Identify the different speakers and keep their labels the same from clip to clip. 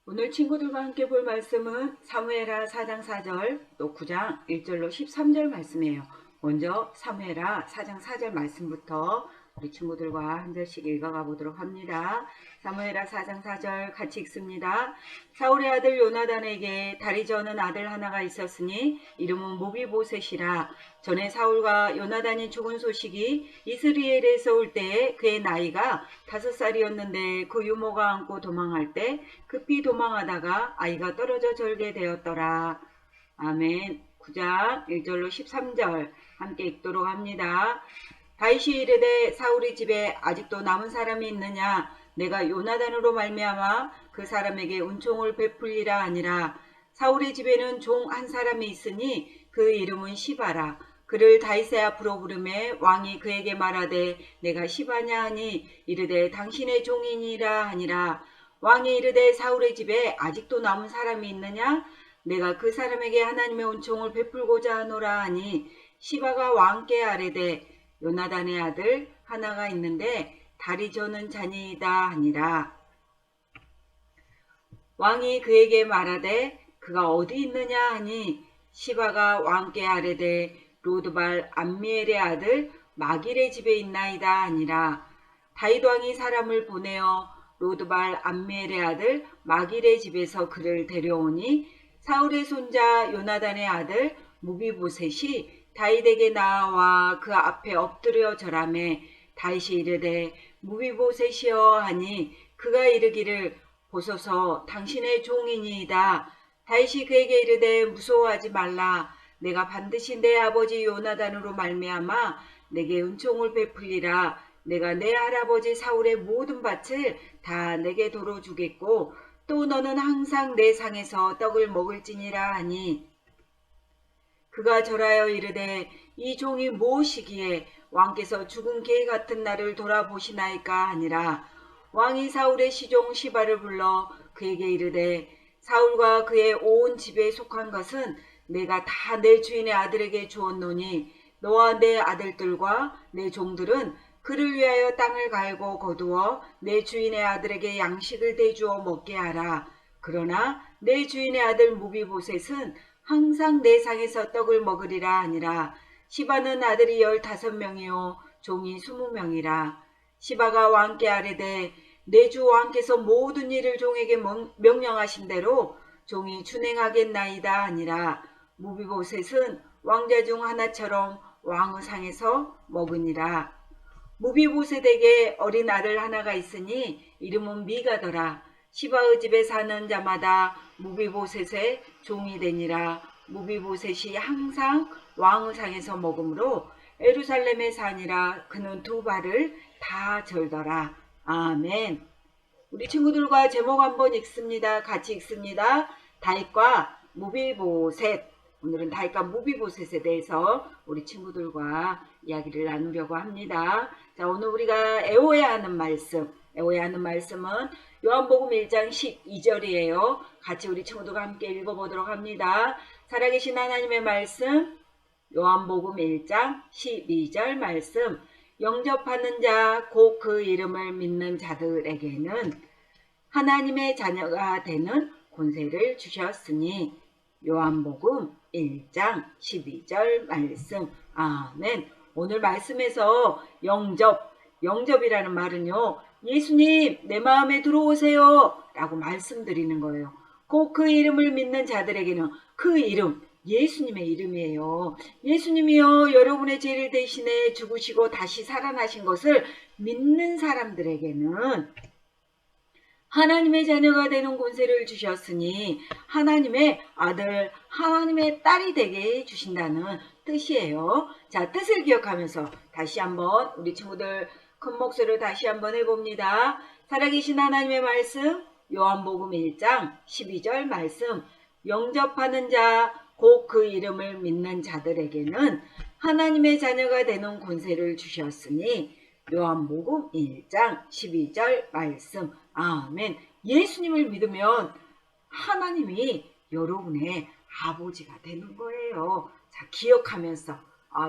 Speaker 1: 오늘 친구들과 함께 볼 말씀은 사무엘하 4장 4절 또 9장 1절로 13절 말씀이에요. 먼저 사무엘하 4장 4절 말씀부터 우리 친구들과 한 절씩 읽어가 보도록 합니다. 사무엘하 4장 4절 같이 읽습니다. 사울의 아들 요나단에게 다리 저는 아들 하나가 있었으니 이름은 무비보셋이라. 전에 사울과 요나단이 죽은 소식이 이스라엘에서 올 때에 그의 나이가 5살이었는데 그 유모가 안고 도망할 때 급히 도망하다가 아이가 떨어져 절게 되었더라. 아멘. 9장 1절로 13절 함께 읽도록 합니다. 다윗이 이르되 사울의 집에 아직도 남은 사람이 있느냐? 내가 요나단으로 말미암아 그 사람에게 은총을 베풀리라 하니라. 사울의 집에는 종 한 사람이 있으니 그 이름은 시바라. 그를 다윗의 앞으로 부르매 왕이 그에게 말하되 내가 시바냐 하니 이르되 당신의 종이니라 하니라. 왕이 이르되 사울의 집에 아직도 남은 사람이 있느냐? 내가 그 사람에게 하나님의 은총을 베풀고자 하노라 하니 시바가 왕께 아뢰되 요나단의 아들 하나가 있는데 다리 저는 자니이다 하니라. 왕이 그에게 말하되 그가 어디 있느냐 하니 시바가 왕께 아뢰되 로드발 암미엘의 아들 마길의 집에 있나이다 하니라. 다윗 왕이 사람을 보내어 로드발 암미엘의 아들 마길의 집에서 그를 데려오니 사울의 손자 요나단의 아들 무비보셋이 다윗에게 나와 그 앞에 엎드려 절하매 다윗이 이르되 무비보셋이여 하니 그가 이르기를 보소서 당신의 종이니이다. 다윗이 그에게 이르되 무서워하지 말라. 내가 반드시 내 아버지 요나단으로 말미암아 내게 은총을 베풀리라. 내가 내 할아버지 사울의 모든 밭을 다 내게 도로 주겠고 또 너는 항상 내 상에서 떡을 먹을지니라 하니 그가 절하여 이르되 이 종이 무엇이기에 왕께서 죽은 개 같은 나를 돌아보시나이까 하니라. 왕이 사울의 시종 시바를 불러 그에게 이르되 사울과 그의 온 집에 속한 것은 내가 다 내 주인의 아들에게 주었노니 너와 내 아들들과 내 종들은 그를 위하여 땅을 갈고 거두어 내 주인의 아들에게 양식을 대주어 먹게 하라. 그러나 내 주인의 아들 무비보셋은 항상 내 상에서 떡을 먹으리라 하니라. 시바는 아들이 15명이요 종이 20명이라. 시바가 왕께 아뢰되 내 주 왕께서 모든 일을 종에게 명령하신 대로 종이 준행하겠나이다 하니라. 무비보셋은 왕자 중 하나처럼 왕의 상에서 먹으니라. 무비보셋에게 어린 아들 하나가 있으니 이름은 미가더라. 시바의 집에 사는 자마다 무비보셋의 종이 되니라. 무비보셋이 항상 왕의 상에서 먹으므로 예루살렘에 사니라. 그는 두 발을 다 절더라. 아멘. 우리 친구들과 제목 한번 읽습니다. 같이 읽습니다. 다윗과 무비보셋. 오늘은 다윗과 무비보셋에 대해서 우리 친구들과 이야기를 나누려고 합니다. 자, 오늘 우리가 애호해야 하는 말씀. 애호해야 하는 말씀은 요한복음 1장 12절이에요. 같이 우리 친구들과 함께 읽어보도록 합니다. 살아계신 하나님의 말씀, 요한복음 1장 12절 말씀. 영접하는 자, 곧 그 이름을 믿는 자들에게는 하나님의 자녀가 되는 권세를 주셨으니 요한복음 1장 12절 말씀. 아멘. 오늘 말씀에서 영접이라는 말은요. 예수님 내 마음에 들어오세요 라고 말씀드리는 거예요. 꼭 그 이름을 믿는 자들에게는 그 이름 예수님의 이름이에요. 예수님이요 여러분의 죄를 대신해 죽으시고 다시 살아나신 것을 믿는 사람들에게는 하나님의 자녀가 되는 권세를 주셨으니 하나님의 아들, 하나님의 딸이 되게 해주신다는 뜻이에요. 자, 뜻을 기억하면서 다시 한번 우리 친구들 큰 목소리로 다시 한번 해봅니다. 살아계신 하나님의 말씀, 요한복음 1장 12절 말씀. 영접하는 자, 곧 그 이름을 믿는 자들에게는 하나님의 자녀가 되는 권세를 주셨으니 요한복음 1장 12절 말씀. 아멘. 예수님을 믿으면 하나님이 여러분의 아버지가 되는 거예요. 자, 기억하면서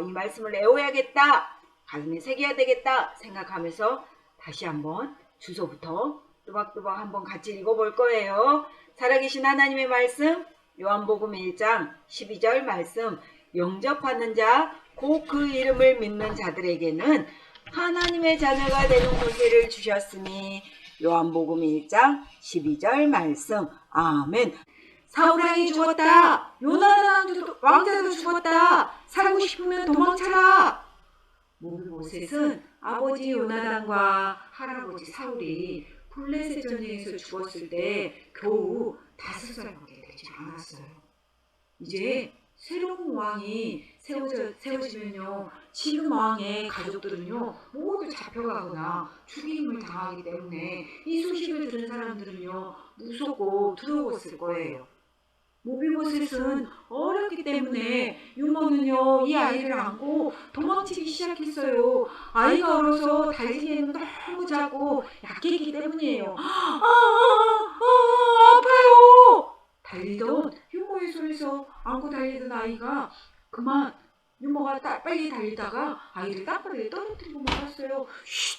Speaker 1: 이 말씀을 애워야겠다, 가슴에 새겨야 되겠다 생각하면서 다시 한번 주소부터 또박또박 한번 같이 읽어볼 거예요. 살아계신 하나님의 말씀, 요한복음 1장 12절 말씀, 영접하는 자, 곧 그 이름을 믿는 자들에게는 하나님의 자녀가 되는 권세를 주셨으니, 요한복음 1장 12절 말씀. 아멘. 사울왕이 죽었다. 요나단 왕자도 죽었다. 살고 싶으면 도망쳐라. 모비보셋은 아버지 요나단과 할아버지 사울이 블레셋 전쟁에서 죽었을 때 겨우 5살밖에 되지 않았어요. 이제 새로운 왕이 세워지면요, 지금 왕의 가족들은요 모두 잡혀가거나 죽임을 당하기 때문에 이 소식을 들은 사람들은요 무섭고 두려웠을 거예요. 모비보셋은 어렸기 때문에 유모는요 이 아이를 안고 도망치기 시작했어요. 아이가 어려서 달리기에는 너무 작고 약했기 때문이에요. 아파요. 달리던 유모의 손에서 안고 달리던 아이가 그만 유모가 빨리 달리다가 아이를 땅바닥에 떨어뜨리고 말았어요. 쉿!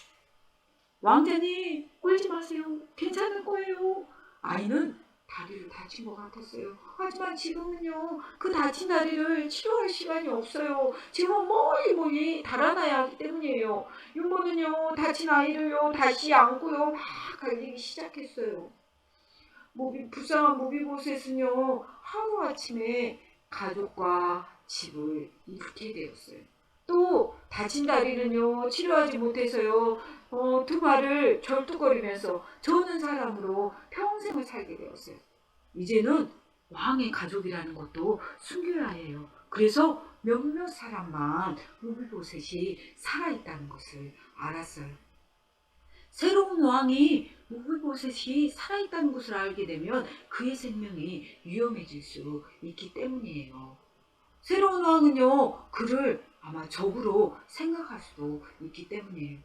Speaker 1: 왕자님 울지 마세요. 괜찮을 거예요. 아이는 다리를 다친 것 같았어요. 하지만 지금은요 그 다친 다리를 치료할 시간이 없어요. 지금 멀리 달아나야 하기 때문이에요. 유모는요 다친 아이를요 다시 안고요 막 달리기 시작했어요. 불쌍한 모비보셋은요 하루아침에 가족과 집을 잃게 되었어요. 또 다친 다리는요 치료하지 못해서요 두 발을 절뚝거리면서 저는 사람으로 평생을 살게 되었어요. 이제는 왕의 가족이라는 것도 숨겨야 해요. 그래서 몇몇 사람만 모비보셋이 살아있다는 것을 알았어요. 새로운 왕이 모비보셋이 살아있다는 것을 알게 되면 그의 생명이 위험해질 수 있기 때문이에요. 새로운 왕은요 그를 아마 적으로 생각할 수도 있기 때문이에요.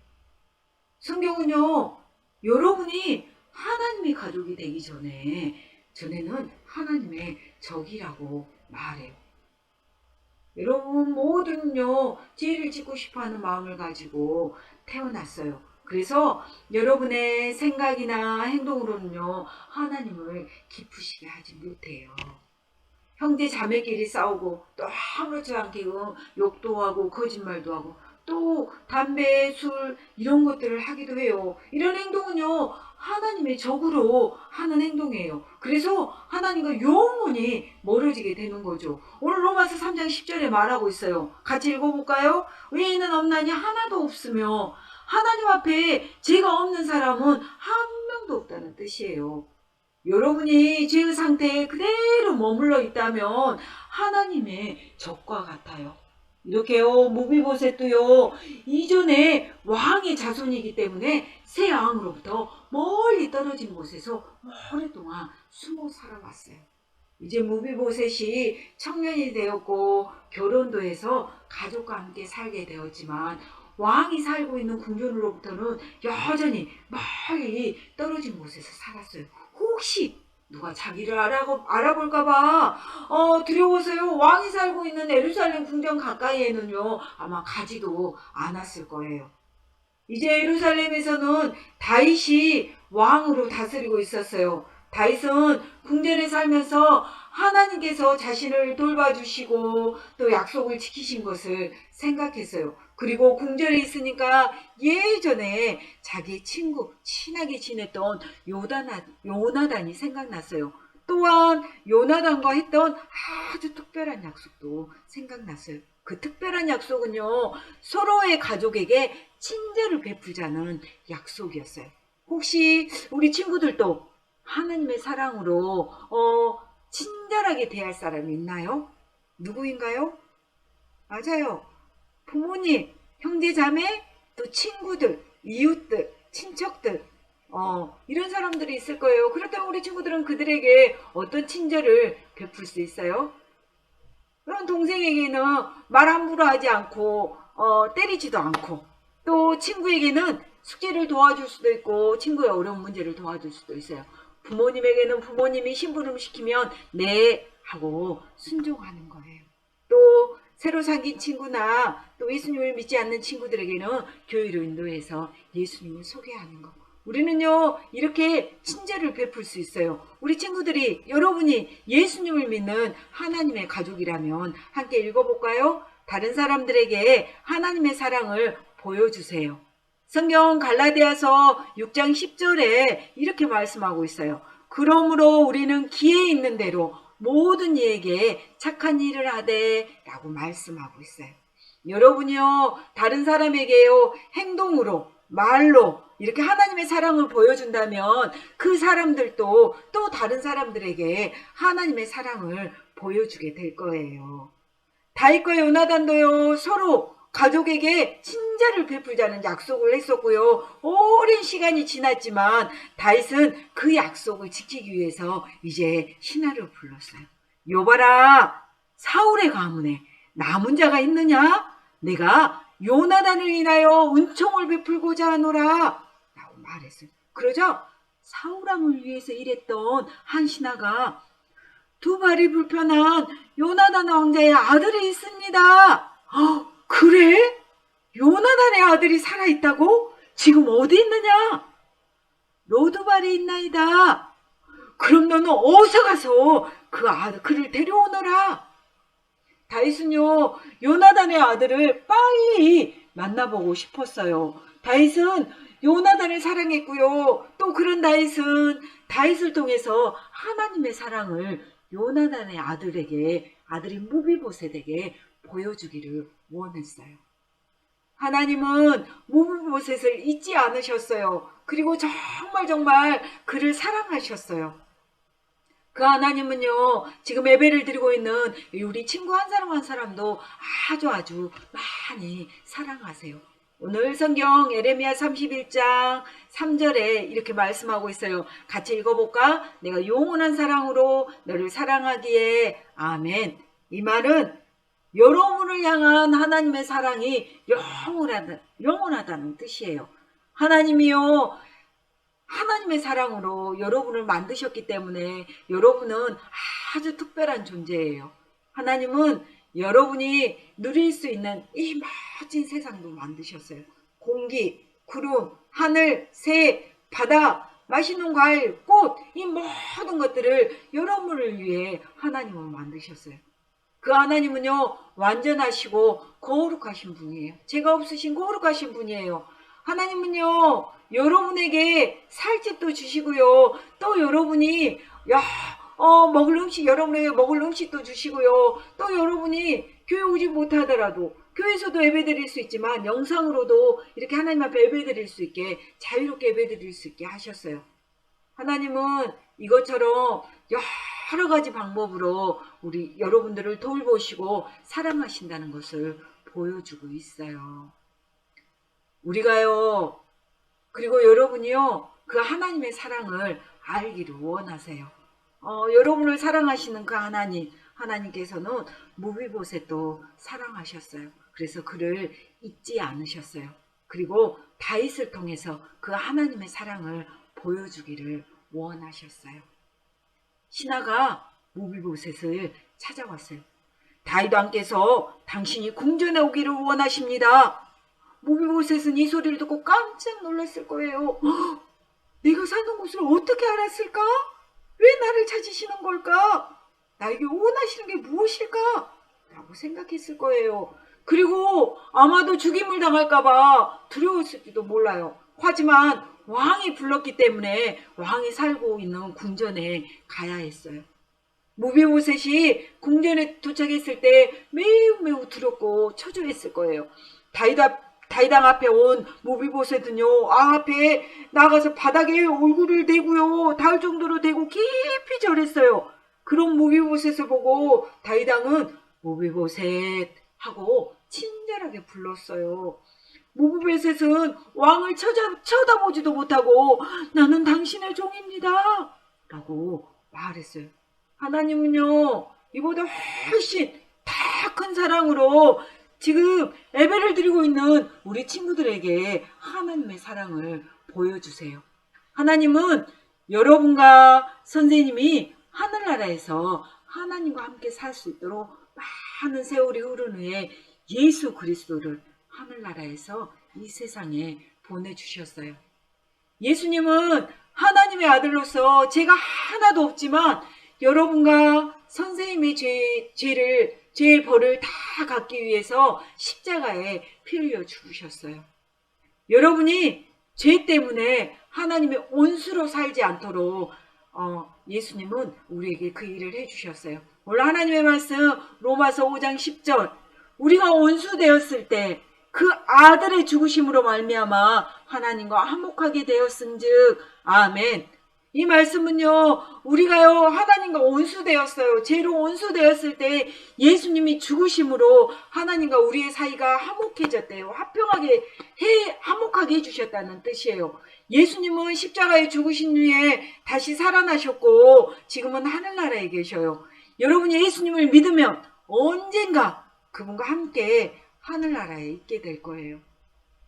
Speaker 1: 성경은요 여러분이 하나님의 가족이 되기 전에는 하나님의 적이라고 말해요. 여러분 모두는요 죄를 짓고 싶어하는 마음을 가지고 태어났어요. 그래서 여러분의 생각이나 행동으로는요 하나님을 기쁘시게 하지 못해요. 형제 자매끼리 싸우고 또 아무렇지 않게 욕도 하고 거짓말도 하고 또 담배, 술 이런 것들을 하기도 해요. 이런 행동은요 하나님의 적으로 하는 행동이에요. 그래서 하나님과 영원히 멀어지게 되는 거죠. 오늘 로마서 3장 10절에 말하고 있어요. 같이 읽어볼까요? 의인은 없나니 하나도 없으며 하나님 앞에 죄가 없는 사람은 한 명도 없다는 뜻이에요. 여러분이 죄의 상태에 그대로 머물러 있다면 하나님의 적과 같아요. 이렇게요 모비보셋도요 이전에 왕의 자손이기 때문에 새 왕으로부터 멀리 떨어진 곳에서 오랫동안 숨어 살아왔어요. 이제 모비보셋이 청년이 되었고 결혼도 해서 가족과 함께 살게 되었지만 왕이 살고 있는 궁전으로부터는 여전히 멀리 떨어진 곳에서 살았어요. 혹시 누가 자기를 알아볼까봐 두려워서요 왕이 살고 있는 예루살렘 궁전 가까이에는요 아마 가지도 않았을 거예요. 이제 예루살렘에서는 다윗이 왕으로 다스리고 있었어요. 다윗은 궁전에 살면서 하나님께서 자신을 돌봐주시고 또 약속을 지키신 것을 생각했어요. 그리고 궁전에 있으니까 예전에 자기 친구 친하게 지냈던 요나단이 생각났어요. 또한 요나단과 했던 아주 특별한 약속도 생각났어요. 그 특별한 약속은요 서로의 가족에게 친절을 베풀자는 약속이었어요. 혹시 우리 친구들도 하나님의 사랑으로 친절하게 대할 사람이 있나요? 누구인가요? 맞아요. 부모님, 형제 자매, 또 친구들, 이웃들, 친척들 이런 사람들이 있을 거예요. 그렇다면 우리 친구들은 그들에게 어떤 친절을 베풀 수 있어요? 그런 동생에게는 말 함부로 하지 않고 때리지도 않고 또 친구에게는 숙제를 도와줄 수도 있고 친구의 어려운 문제를 도와줄 수도 있어요. 부모님에게는 부모님이 심부름 시키면 네 하고 순종하는 거예요. 또 새로 사귄 친구나 또 예수님을 믿지 않는 친구들에게는 교회로 인도해서 예수님을 소개하는 거. 우리는요, 이렇게 친절을 베풀 수 있어요. 우리 친구들이, 여러분이 예수님을 믿는 하나님의 가족이라면 함께 읽어볼까요? 다른 사람들에게 하나님의 사랑을 보여주세요. 성경 갈라디아서 6장 10절에 이렇게 말씀하고 있어요. 그러므로 우리는 기회 있는 대로 모든 이에게 착한 일을 하되 라고 말씀하고 있어요. 여러분이요, 다른 사람에게요, 행동으로, 말로 이렇게 하나님의 사랑을 보여준다면 그 사람들도 또 다른 사람들에게 하나님의 사랑을 보여주게 될 거예요. 다윗과 요나단도요, 서로 가족에게 친절을 베풀자는 약속을 했었고요. 오랜 시간이 지났지만 다윗은 그 약속을 지키기 위해서 이제 신하를 불렀어요. 여봐라, 사울의 가문에 남은 자가 있느냐? 내가 요나단을 인하여 은총을 베풀고자 하노라 라고 말했어요. 그러자 사울왕을 위해서 일했던 한 신하가 두 발이 불편한 요나단 왕자의 아들이 있습니다. 그래? 요나단의 아들이 살아있다고? 지금 어디 있느냐? 로드발이 있나이다. 그럼 너는 어서 가서 그를 데려오너라. 다윗은요, 요나단의 아들을 빨리 만나보고 싶었어요. 다윗은 요나단을 사랑했고요. 또 그런 다윗은 다윗을 통해서 하나님의 사랑을 요나단의 아들인 무비보셋에게 보여주기를 원했어요. 하나님은 무비보셋을 잊지 않으셨어요. 그리고 정말 그를 사랑하셨어요. 그 하나님은요, 지금 예배를 드리고 있는 우리 친구 한 사람 한 사람도 아주 많이 사랑하세요. 오늘 성경 에레미야 31장 3절에 이렇게 말씀하고 있어요. 같이 읽어볼까? 내가 영원한 사랑으로 너를 사랑하기에 아멘. 이 말은 여러분을 향한 하나님의 사랑이 영원하다는 뜻이에요. 하나님이요, 하나님의 사랑으로 여러분을 만드셨기 때문에 여러분은 아주 특별한 존재예요. 하나님은 여러분이 누릴 수 있는 이 멋진 세상도 만드셨어요. 공기, 구름, 하늘, 새, 바다, 맛있는 과일, 꽃, 이 모든 것들을 여러분을 위해 하나님은 만드셨어요. 그 하나님은요, 완전하시고 거룩하신 분이에요. 죄가 없으신 거룩하신 분이에요. 하나님은요, 여러분에게 살 집도 주시고요. 또 여러분이 여러분에게 먹을 음식도 주시고요. 또 여러분이 교회 오지 못하더라도 교회에서도 예배드릴 수 있지만 영상으로도 이렇게 하나님 앞에 예배드릴 수 있게, 자유롭게 예배드릴 수 있게 하셨어요. 하나님은 이것처럼 여러 가지 방법으로 우리 여러분들을 돌보시고 사랑하신다는 것을 보여주고 있어요. 우리가요, 그리고 여러분이요, 그 하나님의 사랑을 알기를 원하세요. 여러분을 사랑하시는 그 하나님께서는 무비보셋도 사랑하셨어요. 그래서 그를 잊지 않으셨어요. 그리고 다윗을 통해서 그 하나님의 사랑을 보여주기를 원하셨어요. 신하가 무비보셋을 찾아왔어요. 다윗 왕께서 당신이 궁전에 오기를 원하십니다. 무비보셋은 이 소리를 듣고 깜짝 놀랐을 거예요. 내가 사는 곳을 어떻게 알았을까? 왜 나를 찾으시는 걸까? 나에게 원하시는 게 무엇일까? 라고 생각했을 거예요. 그리고 아마도 죽임을 당할까봐 두려웠을지도 몰라요. 하지만 왕이 불렀기 때문에 왕이 살고 있는 궁전에 가야 했어요. 무비보셋이 궁전에 도착했을 때 매우 두렵고 초조했을 거예요. 다윗왕 앞에 온 무비보셋은요, 앞에 나가서 바닥에 얼굴을 대고요, 닿을 정도로 대고 깊이 절했어요. 그런 무비보셋을 보고 다윗왕은 무비보셋 하고 친절하게 불렀어요. 무비보셋은 왕을 쳐다보지도 못하고 나는 당신의 종입니다 라고 말했어요. 하나님은요, 이보다 훨씬 더 큰 사랑으로 지금 예배를 드리고 있는 우리 친구들에게 하나님의 사랑을 보여주세요. 하나님은 여러분과 선생님이 하늘나라에서 하나님과 함께 살 수 있도록 많은 세월이 흐른 후에 예수 그리스도를 하늘나라에서 이 세상에 보내주셨어요. 예수님은 하나님의 아들로서 죄가 하나도 없지만 여러분과 선생님의 죄의 벌을 다 갚기 위해서 십자가에 피 흘려 죽으셨어요. 여러분이 죄 때문에 하나님의 온수로 살지 않도록 예수님은 우리에게 그 일을 해주셨어요. 오늘 하나님의 말씀 로마서 5장 10절, 우리가 온수되었을 때 그 아들의 죽으심으로 말미암아 하나님과 화목하게 되었은즉 아멘. 이 말씀은요, 우리가요 하나님과 온수되었어요. 죄로 온수되었을 때 예수님이 죽으심으로 하나님과 우리의 사이가 화목해졌대요. 화목하게 해주셨다는 뜻이에요. 예수님은 십자가에 죽으신 후에 다시 살아나셨고 지금은 하늘나라에 계셔요. 여러분이 예수님을 믿으면 언젠가 그분과 함께 하늘나라에 있게 될 거예요.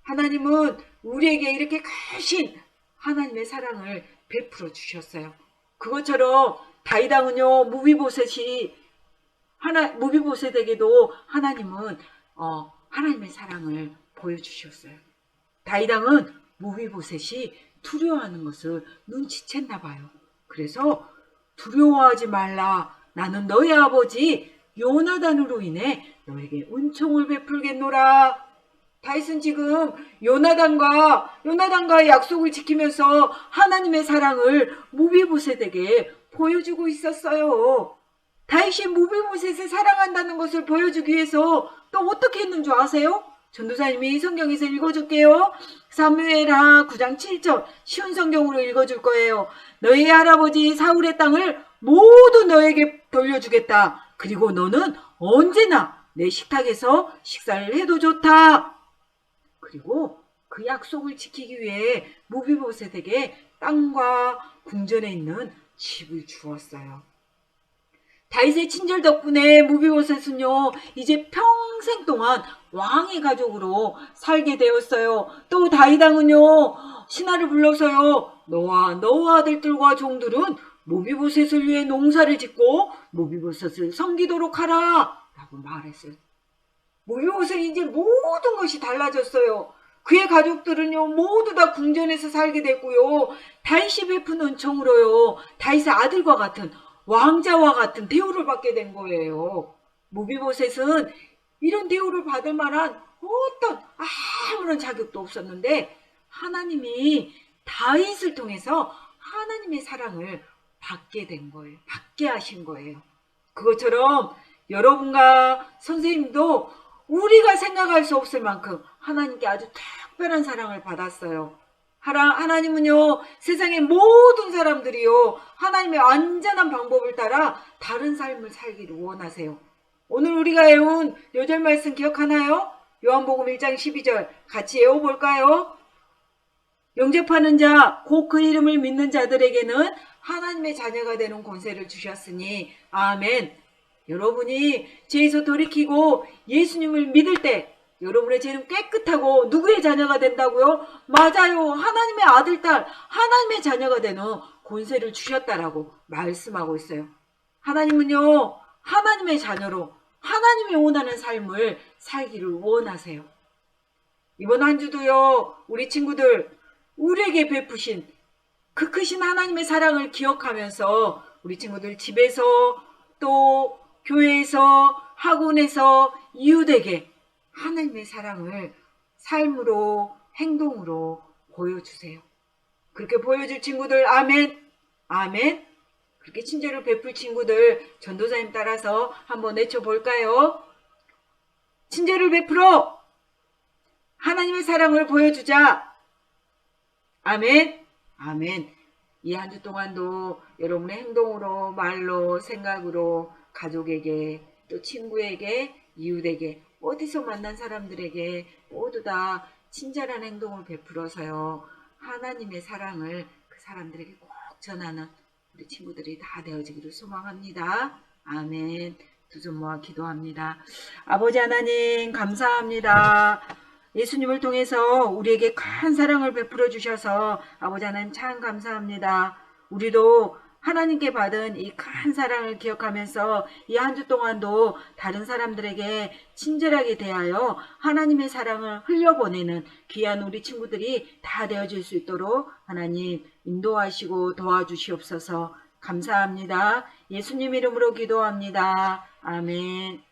Speaker 1: 하나님은 우리에게 이렇게 크신 하나님의 사랑을 베풀어 주셨어요. 그것처럼 다윗 왕은요 무비보셋에게도 하나님은 하나님의 사랑을 보여주셨어요. 다윗 왕은 무비보셋이 두려워하는 것을 눈치챘나 봐요. 그래서 두려워하지 말라. 나는 너의 아버지 요나단으로 인해 너에게 은총을 베풀겠노라. 다윗은 지금 요나단과 약속을 지키면서 하나님의 사랑을 무비보셋에게 보여주고 있었어요. 다윗이 무비보셋을 사랑한다는 것을 보여주기 위해서 또 어떻게 했는 줄 아세요? 전도사님이 성경에서 읽어줄게요. 사무엘하 9장 7절 쉬운 성경으로 읽어줄 거예요. 너희 할아버지 사울의 땅을 모두 너에게 돌려주겠다. 그리고 너는 언제나 내 식탁에서 식사를 해도 좋다. 그리고 그 약속을 지키기 위해 무비보셋에게 땅과 궁전에 있는 집을 주었어요. 다윗의 친절 덕분에 무비보셋은요 이제 평생 동안 왕의 가족으로 살게 되었어요. 또 다윗 왕은요 신하를 불러서요 너와 아들들과 종들은 무비보셋을 위해 농사를 짓고 무비보셋을 섬기도록 하라 라고 말했어요. 무비보셋은 이제 모든 것이 달라졌어요. 그의 가족들은요 모두 다 궁전에서 살게 됐고요. 다윗이 베푼 은총으로요 다윗의 아들과 같은 왕자와 같은 대우를 받게 된 거예요. 무비보셋은 이런 대우를 받을 만한 어떤 아무런 자격도 없었는데 하나님이 다윗을 통해서 하나님의 사랑을 받게 된 거예요. 받게 하신 거예요. 그것처럼 여러분과 선생님도 우리가 생각할 수 없을 만큼 하나님께 아주 특별한 사랑을 받았어요. 하나님은요 세상의 모든 사람들이요 하나님의 완전한 방법을 따라 다른 삶을 살기를 원하세요. 오늘 우리가 외운 요절 말씀 기억하나요? 요한복음 1장 12절 같이 외워볼까요? 영접하는 자 곧 그 이름을 믿는 자들에게는 하나님의 자녀가 되는 권세를 주셨으니 아멘. 여러분이 죄에서 돌이키고 예수님을 믿을 때 여러분의 죄는 깨끗하고 누구의 자녀가 된다고요? 맞아요. 하나님의 아들, 딸, 하나님의 자녀가 되는 권세를 주셨다라고 말씀하고 있어요. 하나님은요, 하나님의 자녀로 하나님이 원하는 삶을 살기를 원하세요. 이번 한 주도요, 우리 친구들, 우리에게 베푸신 그 크신 하나님의 사랑을 기억하면서 우리 친구들 집에서 또 교회에서 학원에서 이웃에게 하나님의 사랑을 삶으로 행동으로 보여주세요. 그렇게 보여줄 친구들 아멘 아멘. 그렇게 친절을 베풀 친구들 전도사님 따라서 한번 외쳐볼까요? 친절을 베풀어 하나님의 사랑을 보여주자. 아멘 아멘. 이 한 주 동안도 여러분의 행동으로 말로 생각으로 가족에게 또 친구에게 이웃에게 어디서 만난 사람들에게 모두 다 친절한 행동을 베풀어서요 하나님의 사랑을 그 사람들에게 꼭 전하는 우리 친구들이 다 되어지기를 소망합니다. 아멘. 두 손 모아 기도합니다. 아버지 하나님 감사합니다. 예수님을 통해서 우리에게 큰 사랑을 베풀어 주셔서 아버지 하나님 참 감사합니다. 우리도 하나님께 받은 이 큰 사랑을 기억하면서 이 한 주 동안도 다른 사람들에게 친절하게 대하여 하나님의 사랑을 흘려보내는 귀한 우리 친구들이 다 되어질 수 있도록 하나님 인도하시고 도와주시옵소서. 감사합니다. 예수님 이름으로 기도합니다. 아멘.